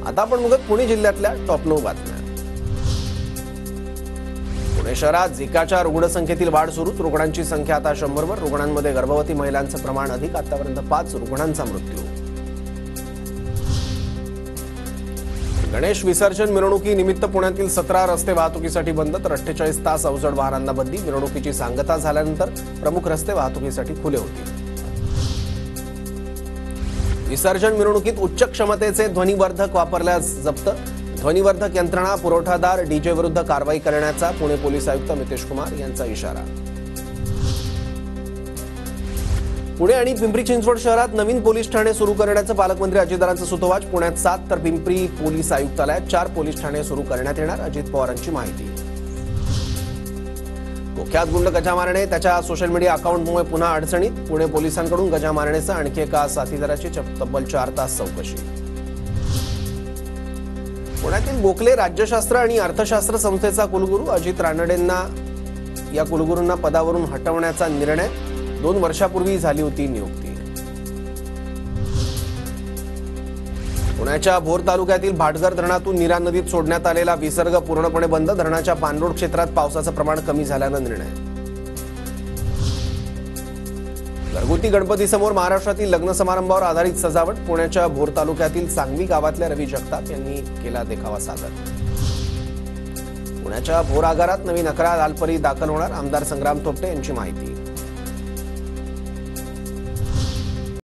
आता आपण बघत पुणे जिल्ह्यातल्या टॉप 9 बातम्या। पुणे शहरात झिकाच्या रुग्णसंख्येतील वाढ सुरूच। रुग्णांची संख्या आता 100 वर। रुग्णांमध्ये गर्भवती महिलांचं प्रमाण अधिक। आतापर्यंत 5 रुग्णांचा मृत्यू। गणेश विसर्जन मिरवणुकीनिमित्त पुण्यातील 17 रस्ते वाहतुकीसाठी बंद, तर 48 तास अवजड वाहनांना बंदी। मिरवणुकीची सांगता झाल्यानंतर प्रमुख रस्ते वाहतुकीसाठी खुले होतील। विसर्जन मिरवणुकीत उच्च क्षमतेचे ध्वनिवर्धक वापरल्यास जप्त। ध्वनिवर्धक यंत्रणा पुरवठादार डीजे विरुद्ध कारवाई करण्याचा पुणे पोलीस आयुक्त नितेश कुमार यांचा इशारा। पुणे आणि पिंपरी चिंचवड शहरात नवीन पोलीस ठाणे सुरू करण्याचं पालकमंत्री अजितदादांचं सुतोवाच। पुण्यात 7 तर पिंपरी पोलीस आयुक्तालयात 4 पोलीस ठाणे सुरू करण्यात येणार। अजित पवारांची माहिती। कुख्यात गुंड गजा मारणे त्याच्या सोशल मीडिया अकाउंटमुळे पुन्हा अडचणीत। पुणे पोलिसांकडून गजा मारणेसह आणखी एका साथीदाराची तब्बल 4 तास चौकशी। पुण्यातील गोखले राज्यशास्त्र आणि अर्थशास्त्र संस्थेचा कुलगुरू अजित रानडेंना या कुलगुरूंना पदावरून हटवण्याचा निर्णय। 2 वर्षापूर्वी झाली होती नियुक्ती। पुण्याच्या भोर तालुक्यातील भाटघर धरणातून नीरा नदीत सोडण्यात आलेला विसर्ग पूर्णपणे बंद। धरणाच्या पाणलोट क्षेत्रात पावसाचं प्रमाण कमी झाल्यानं निर्णय। घरगुती गणपतीसमोर महाराष्ट्रातील लग्न समारंभावर आधारित सजावट। पुण्याच्या भोर तालुक्यातील सांगवी गावातल्या रवी जगताप यांनी केला देखावा सादर। पुण्याच्या भोर आगारात नवीन 11 लालपरी दाखल होणार। आमदार संग्राम थोपटे यांची माहिती।